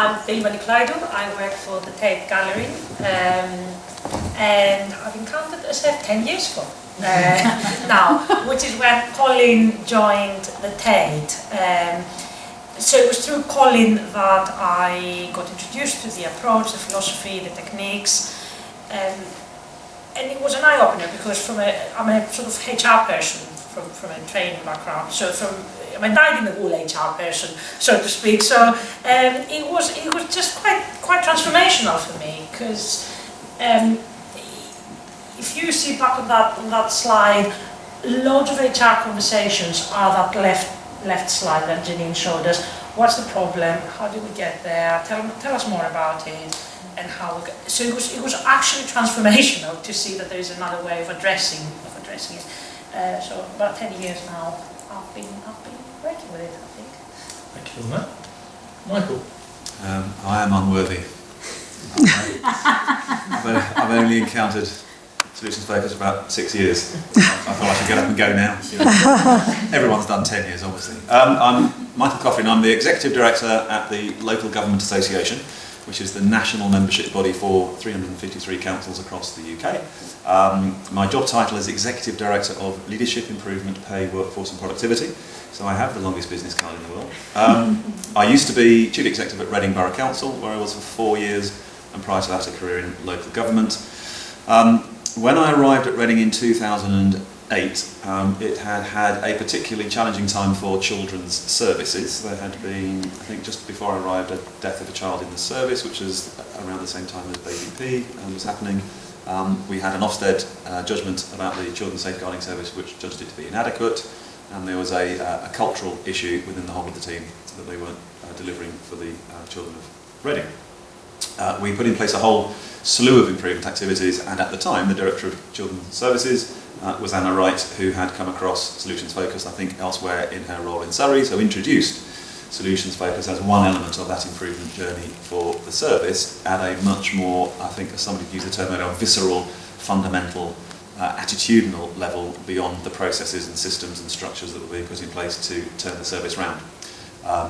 I'm Vilma Nicolaidu. I work for the Tate Gallery, and I've been counted as 10 years ago now, which is when Colin joined the Tate. So it was through Colin that I got introduced to the approach, the philosophy, the techniques, and it was an eye-opener because I'm a sort of HR person from a training background, so I'm a dyed-in-the-wool HR person, so to speak. So it was just quite transformational for me, because if you see back on that slide, loads of HR conversations are that left slide that Janine showed us. What's the problem? How did we get there? Tell us more about it, and how. So it was actually transformational to see that there is another way of addressing it. So about 10 years now, I've been working with it, I think. Thank you for that. Michael? I am unworthy. I've only encountered Solutions Focus for about 6 years. I thought I should get up and go now. Everyone's done 10 years, obviously. I'm Michael Coffin. I'm the Executive Director at the Local Government Association, which is the national membership body for 353 councils across the UK. My job title is Executive Director of Leadership Improvement, Pay, Workforce and Productivity. So I have the longest business card in the world. I used to be Chief Executive at Reading Borough Council, where I was for 4 years, and prior to that a career in local government. When I arrived at Reading in 2008, it had a particularly challenging time for children's services. There had been, I think just before I arrived, a death of a child in the service, which was around the same time as Baby P was happening. We had an Ofsted judgment about the Children's Safeguarding Service, which judged it to be inadequate, and there was a cultural issue within the whole of the team that they weren't delivering for the children of Reading. We put in place a whole slew of improvement activities, and at the time the Director of Children's Services was Anna Wright, who had come across Solutions Focus, I think, elsewhere in her role in Surrey, so introduced Solutions Focus as one element of that improvement journey for the service at a much more, I think, as somebody used the term earlier, visceral, fundamental, attitudinal level beyond the processes and systems and structures that were being put in place to turn the service round.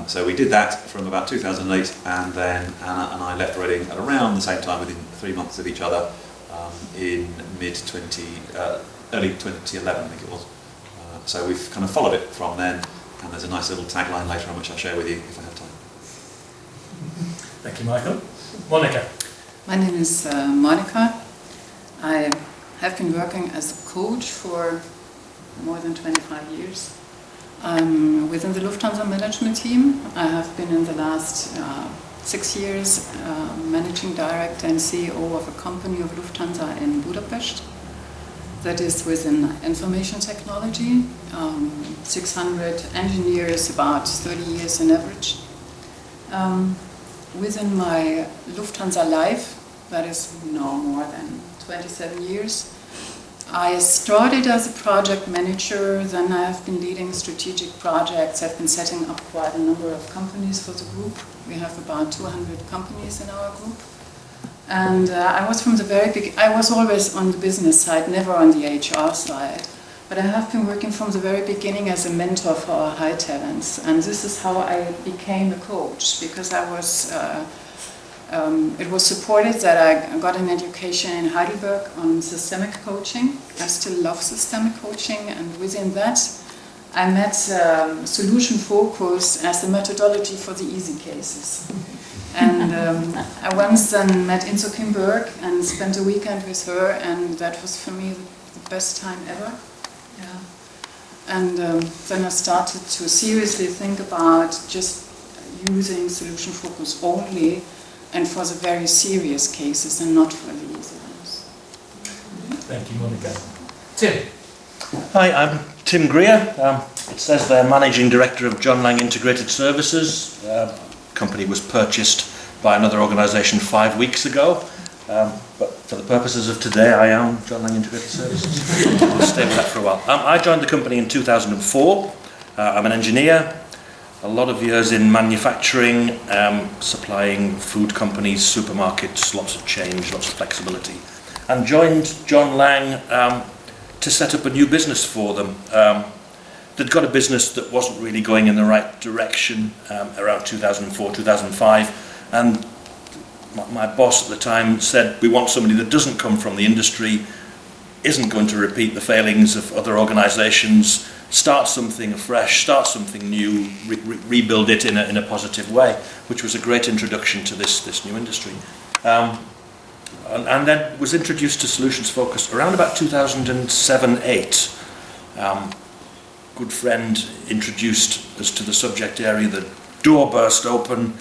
So we did that from about 2008, and then Anna and I left Reading at around the same time, within 3 months of each other, in early 2011, I think it was. So we've kind of followed it from then, and there's a nice little tagline later on which I'll share with you if I have time. Thank you, Michael. Monica? My name is Monica. I have been working as a coach for more than 25 years. Within the Lufthansa management team. I have been in the last 6 years managing director and CEO of a company of Lufthansa in Budapest that is within information technology, 600 engineers, about 30 years on average. Within my Lufthansa life, that is now more than 27 years, I started as a project manager, then I have been leading strategic projects. I've been setting up quite a number of companies for the group. We have about 200 companies in our group. And I was from the very beginning, I was always on the business side, never on the HR side. But I have been working from the very beginning as a mentor for our high talents. And this is how I became a coach, because I was it was supported that I got an education in Heidelberg on systemic coaching. I still love systemic coaching, and within that I met solution focus as the methodology for the easy cases. And I once then met Inso Kim Berg and spent a weekend with her, and that was for me the best time ever. Yeah. And then I started to seriously think about just using solution focus only, and for the very serious cases and not for the easy ones. Thank you, Monica. Tim? Hi, I'm Tim Greer. It says there Managing Director of John Lang Integrated Services. The company was purchased by another organisation 5 weeks ago. But for the purposes of today, I am John Lang Integrated Services. We'll stay with that for a while. I joined the company in 2004. I'm an engineer. A lot of years in manufacturing, supplying food companies, supermarkets, lots of change, lots of flexibility. And joined John Lang to set up a new business for them. They'd got a business that wasn't really going in the right direction around 2004, 2005, And my boss at the time said, we want somebody that doesn't come from the industry, isn't going to repeat the failings of other organisations, start something afresh, start something new, rebuild it in a positive way, which was a great introduction to this new industry. And then was introduced to solutions focus around about 2007-8. Good friend introduced us to the subject area, the door burst open,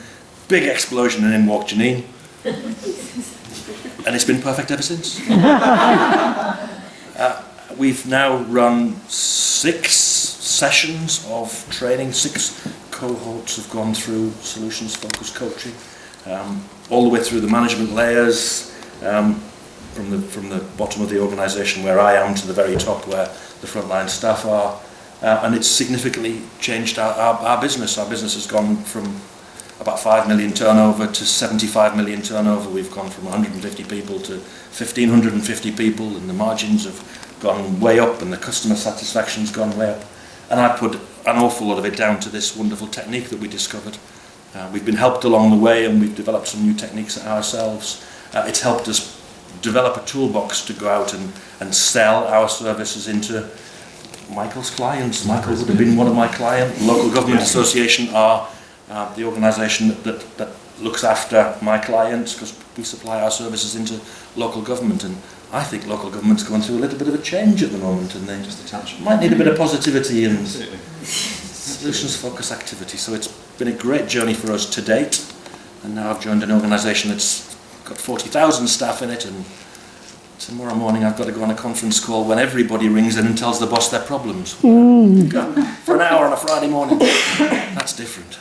big explosion, and in walked Janine. And it's been perfect ever since. We've now run 6 sessions of training, 6 cohorts have gone through solutions focused coaching, all the way through the management layers, from the bottom of the organisation where I am to the very top where the frontline staff are, and it's significantly changed our business. Our business has gone from about 5 million turnover to 75 million turnover. We've gone from 150 people to 1,550 people, and the margins have gone way up and the customer satisfaction's gone way up. And I put an awful lot of it down to this wonderful technique that we discovered. We've been helped along the way, and we've developed some new techniques ourselves. It's helped us develop a toolbox to go out and sell our services into Michael's clients. Michael would have been one of my clients. Local Government Association are the organisation that looks after my clients, because we supply our services into local government, and I think local government's going through a little bit of a change at the moment, and they Just a touch. might need a bit of positivity and Absolutely. solutions focus activity. So it's been a great journey for us to date, and now I've joined an organisation that's got 40,000 staff in it, and tomorrow morning I've got to go on a conference call when everybody rings in and tells the boss their problems. For an hour on a Friday morning. That's different.